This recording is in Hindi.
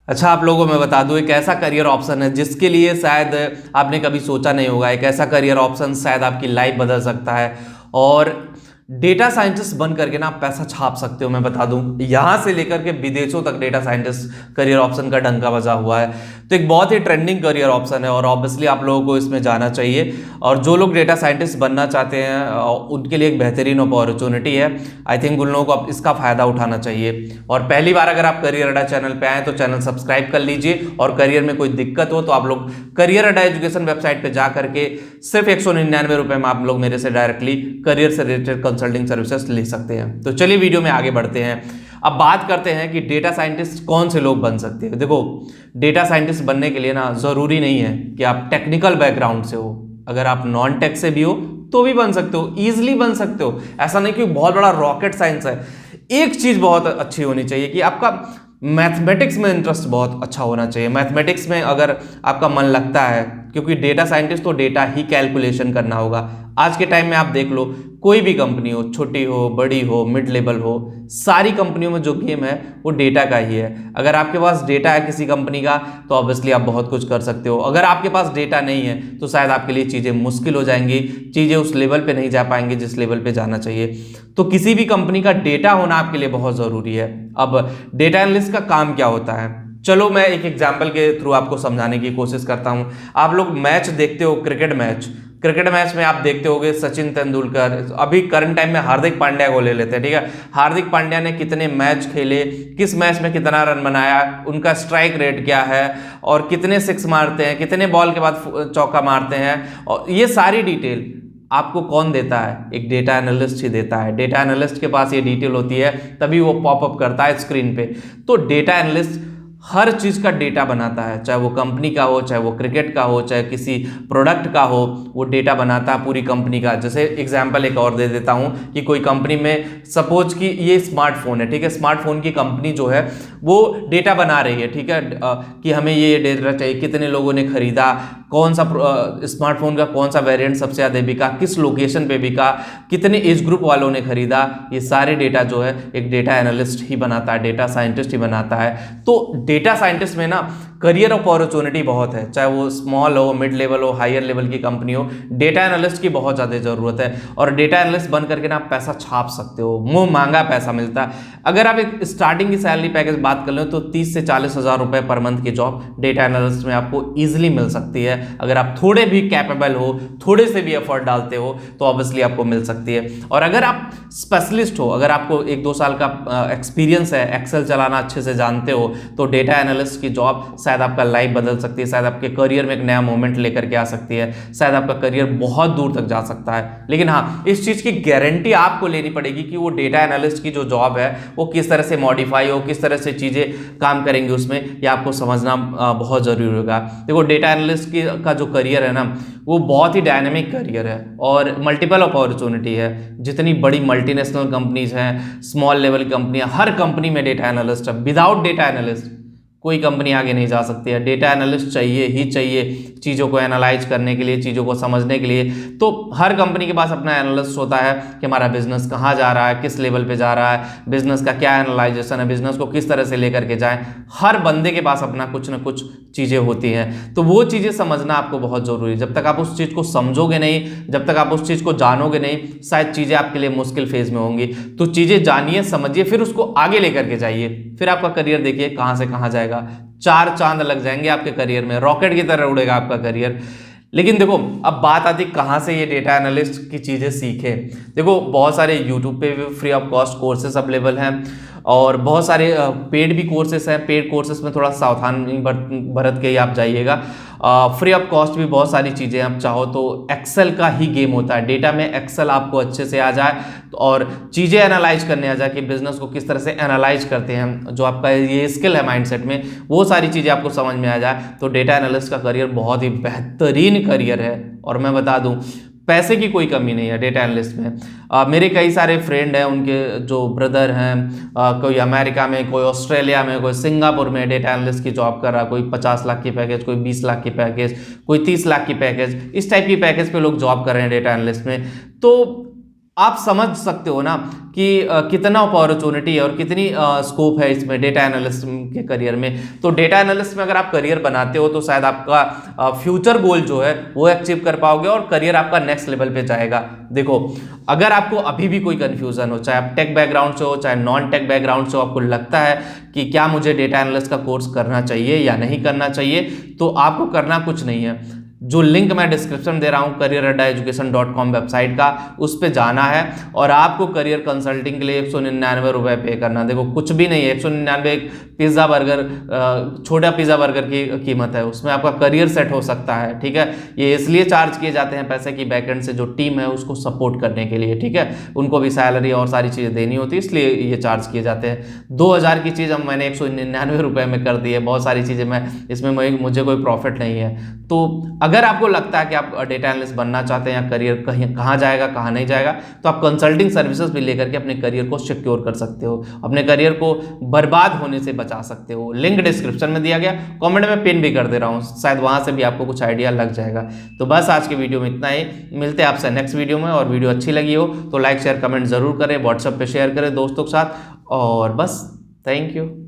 अच्छा, आप लोगों को मैं बता दूं, एक ऐसा करियर ऑप्शन है जिसके लिए शायद आपने कभी सोचा नहीं होगा। एक ऐसा करियर ऑप्शन शायद आपकी लाइफ बदल सकता है और डेटा साइंटिस्ट बन करके ना आप पैसा छाप सकते हो। मैं बता दूं, यहां से लेकर के विदेशों तक डेटा साइंटिस्ट करियर ऑप्शन का डंका बजा हुआ है। तो एक बहुत ही ट्रेंडिंग करियर ऑप्शन है और ऑब्वियसली आप लोगों को इसमें जाना चाहिए। और जो लोग डेटा साइंटिस्ट बनना चाहते हैं उनके लिए एक बेहतरीन अपॉर्चुनिटी है। आई थिंक उन लोगों को अब इसका फायदा उठाना चाहिए। और पहली बार अगर आप करियर अड्डा चैनल पे आए तो चैनल सब्सक्राइब कर लीजिए। और करियर में कोई दिक्कत हो तो आप लोग करियर अड्डा एजुकेशन वेबसाइट पे जा करके सिर्फ 199 रुपए में आप लोग मेरे से डायरेक्टली करियर से रिलेटेड कंसल्टिंग सर्विसेज ले सकते हैं। तो चलिए वीडियो में आगे बढ़ते हैं। अब बात करते हैं कि डेटा साइंटिस्ट कौन से लोग बन सकते हैं। देखो, डेटा साइंटिस्ट बनने के लिए ना जरूरी नहीं है कि आप टेक्निकल बैकग्राउंड से हो। अगर आप नॉन टेक से भी हो तो भी बन सकते हो, इजिली बन सकते हो। ऐसा नहीं कि बहुत बड़ा रॉकेट साइंस है। एक चीज बहुत अच्छी होनी चाहिए कि आपका मैथमेटिक्स में इंटरेस्ट बहुत अच्छा होना चाहिए। मैथमेटिक्स में अगर आपका मन लगता है, क्योंकि डेटा साइंटिस्ट तो डेटा ही कैलकुलेशन करना होगा। आज के टाइम में आप देख लो, कोई भी कंपनी हो, छोटी हो, बड़ी हो, मिड लेवल हो, सारी कंपनियों में जो गेम है वो डेटा का ही है। अगर आपके पास डेटा है किसी कंपनी का तो ऑब्वियसली आप बहुत कुछ कर सकते हो। अगर आपके पास डेटा नहीं है तो शायद आपके लिए चीज़ें मुश्किल हो जाएंगी, चीज़ें उस लेवल पे नहीं जा पाएंगे जिस लेवल पे जाना चाहिए। तो किसी भी कंपनी का डेटा होना आपके लिए बहुत ज़रूरी है। अब डेटा एनालिस्ट का काम क्या होता है, चलो मैं एक एग्जाम्पल के थ्रू आपको समझाने की कोशिश करता हूं। आप लोग मैच देखते हो, क्रिकेट मैच में आप देखते होगे सचिन तेंदुलकर, अभी करंट टाइम में हार्दिक पांड्या को ले लेते हैं, ठीक है। हार्दिक पांड्या ने कितने मैच खेले, किस मैच में कितना रन बनाया, उनका स्ट्राइक रेट क्या है और कितने सिक्स मारते हैं, कितने बॉल के बाद चौका मारते हैं, और ये सारी डिटेल आपको कौन देता है? एक डेटा एनालिस्ट ही देता है। डेटा एनालिस्ट के पास ये डिटेल होती है, तभी वो पॉपअप करता है स्क्रीन पे। तो डेटा एनालिस्ट हर चीज का डेटा बनाता है, चाहे वो कंपनी का हो, चाहे वो क्रिकेट का हो, चाहे किसी प्रोडक्ट का हो, वो डेटा बनाता है पूरी कंपनी का। जैसे एग्जांपल एक और दे देता हूं कि कोई कंपनी में सपोज कि ये स्मार्टफोन है, ठीक है। स्मार्टफोन की कंपनी जो है वो डेटा बना रही है, ठीक है, कि हमें ये डेटा चाहिए, कितने लोगों ने खरीदा, कौन सा स्मार्टफोन का कौन सा वेरिएंट सबसे ज़्यादा बिका, किस लोकेशन पे बिका, कितने एज ग्रुप वालों ने खरीदा। ये सारे डेटा जो है एक डेटा एनालिस्ट ही बनाता है, डेटा साइंटिस्ट ही बनाता है। तो डेटा साइंटिस्ट में ना करियर अपॉर्चुनिटी बहुत है, चाहे वो स्मॉल हो, मिड लेवल हो, हायर लेवल की कंपनी हो। डेटा एनालिस्ट की बहुत ज़्यादा ज़रूरत है और डेटा एनालिस्ट बन करके ना आप पैसा छाप सकते हो, मुंह मांगा पैसा मिलता है। अगर आप एक स्टार्टिंग की सैलरी पैकेज बात कर लें तो 30 से 40 हज़ार रुपये पर मंथ की जॉब डेटा एनालिस्ट में आपको ईजिली मिल सकती है। अगर आप थोड़े भी कैपेबल हो, थोड़े से भी एफर्ट डालते हो तो ऑब्वियसली आपको मिल सकती है। और अगर आप स्पेशलिस्ट हो, अगर आपको 1-2 साल का एक्सपीरियंस है, एक्सेल चलाना अच्छे से जानते हो, तो डेटा एनालिस्ट की जॉब शायद आपका लाइफ बदल सकती है, शायद आपके करियर में एक नया मोमेंट लेकर के आ सकती है, शायद आपका करियर बहुत दूर तक जा सकता है। लेकिन हाँ, इस चीज़ की गारंटी आपको लेनी पड़ेगी कि वो डेटा एनालिस्ट की जो जॉब है वो किस तरह से मॉडिफाई हो, किस तरह से चीज़ें काम करेंगी उसमें, ये आपको समझना बहुत ज़रूरी होगा। देखो, डेटा एनालिस्ट का जो करियर है ना वो बहुत ही डायनेमिक करियर है और मल्टीपल अपॉर्चुनिटी है। जितनी बड़ी मल्टीनेशनल कंपनीज हैं, स्मॉल लेवल कंपनियां, हर कंपनी में डेटा एनालिस्ट है। विदाउट डेटा एनालिस्ट कोई कंपनी आगे नहीं जा सकती है। डेटा एनालिस्ट चाहिए ही चाहिए चीज़ों को एनालाइज करने के लिए, चीज़ों को समझने के लिए। तो हर कंपनी के पास अपना एनालिस्ट होता है कि हमारा बिजनेस कहाँ जा रहा है, किस लेवल पे जा रहा है, बिजनेस का क्या एनालाइजेशन है, बिजनेस को किस तरह से लेकर के जाएं। हर बंदे के पास अपना कुछ ना कुछ चीज़ें होती हैं, तो वो चीज़ें समझना आपको बहुत ज़रूरी है। जब तक आप उस चीज़ को समझोगे नहीं, जब तक आप उस चीज़ को जानोगे नहीं, शायद चीज़ें आपके लिए मुश्किल फेज में होंगी। तो चीज़ें जानिए, समझिए, फिर उसको आगे लेकर के जाइए, फिर आपका करियर देखिए कहाँ से कहाँ जाएगा। 4 चांद लग जाएंगे आपके करियर में, रॉकेट की तरह उड़ेगा आपका करियर। लेकिन देखो, अब बात आती कहाँ से ये डेटा एनालिस्ट की चीज़ें सीखे। देखो, बहुत सारे यूट्यूब पे भी free of cost courses available हैं और बहुत सारे पेड भी कोर्सेज हैं। पेड कोर्सेज में थोड़ा सावधानी बरत के ही आप जाइएगा। फ्री ऑफ कॉस्ट भी बहुत सारी चीज़ें आप चाहो तो एक्सेल का ही गेम होता है। डेटा में एक्सेल आपको अच्छे से आ जाए और चीज़ें एनालाइज करने आ जाए कि बिजनेस को किस तरह से एनालाइज करते हैं, जो आपका ये स्किल है माइंडसेट में, वो सारी चीज़ें आपको समझ में आ जाए तो डेटा एनालिस्ट का करियर बहुत ही बेहतरीन करियर है। और मैं बता दूं, पैसे की कोई कमी नहीं है डेटा एनालिस्ट में। मेरे कई सारे फ्रेंड हैं, उनके जो ब्रदर हैं, कोई अमेरिका में, कोई ऑस्ट्रेलिया में, कोई सिंगापुर में डेटा एनालिस्ट की जॉब कर रहा है। कोई 50 लाख की पैकेज, कोई 20 लाख की पैकेज, कोई 30 लाख की पैकेज, इस टाइप की पैकेज पे लोग जॉब कर रहे हैं डेटा एनालिस्ट में। तो आप समझ सकते हो ना कि कितना अपॉर्चुनिटी है और कितनी स्कोप है इसमें डेटा एनालिस्ट के करियर में। तो डेटा एनालिस्ट में अगर आप करियर बनाते हो तो शायद आपका फ्यूचर गोल जो है वो अचीव कर पाओगे और करियर आपका नेक्स्ट लेवल पे जाएगा। देखो, अगर आपको अभी भी कोई कंफ्यूजन हो, चाहे आप टेक बैकग्राउंड से हो चाहे नॉन टेक बैकग्राउंड से हो, आपको लगता है कि क्या मुझे डेटा एनालिस्ट का कोर्स करना चाहिए या नहीं करना चाहिए, तो आपको करना कुछ नहीं है। जो लिंक मैं डिस्क्रिप्शन दे रहा हूँ career@education.com वेबसाइट का, उस पर जाना है और आपको करियर कंसल्टिंग के लिए 199 रुपये पे करना। देखो कुछ भी नहीं है, 199 एक पिज़्ज़ा बर्गर, छोटा पिज़्ज़ा बर्गर की कीमत है, उसमें आपका करियर सेट हो सकता है। ठीक है, ये इसलिए चार्ज किए जाते हैं पैसे की बैकएंड से जो टीम है उसको सपोर्ट करने के लिए। ठीक है, उनको भी सैलरी और सारी चीज़ें देनी होती है, इसलिए ये चार्ज किए जाते हैं। 2000 की चीज़ अब मैंने 199 रुपये में कर दी है, बहुत सारी चीज़ें मैं इसमें मुझे कोई प्रॉफिट नहीं है। तो अगर आपको लगता है कि आप डेटा एनालिस्ट बनना चाहते हैं या करियर कहाँ जाएगा कहाँ नहीं जाएगा, तो आप कंसल्टिंग सर्विसेज भी लेकर के अपने करियर को सिक्योर कर सकते हो, अपने करियर को बर्बाद होने से बचा सकते हो। लिंक डिस्क्रिप्शन में दिया गया, कमेंट में पिन भी कर दे रहा हूँ, शायद वहाँ से भी आपको कुछ आइडिया लग जाएगा। तो बस आज के वीडियो में इतना ही, मिलते हैं आपसे नेक्स्ट वीडियो में। और वीडियो अच्छी लगी हो तो लाइक शेयर कमेंट जरूर करें, व्हाट्सएप पर शेयर करें दोस्तों के साथ। और बस, थैंक यू।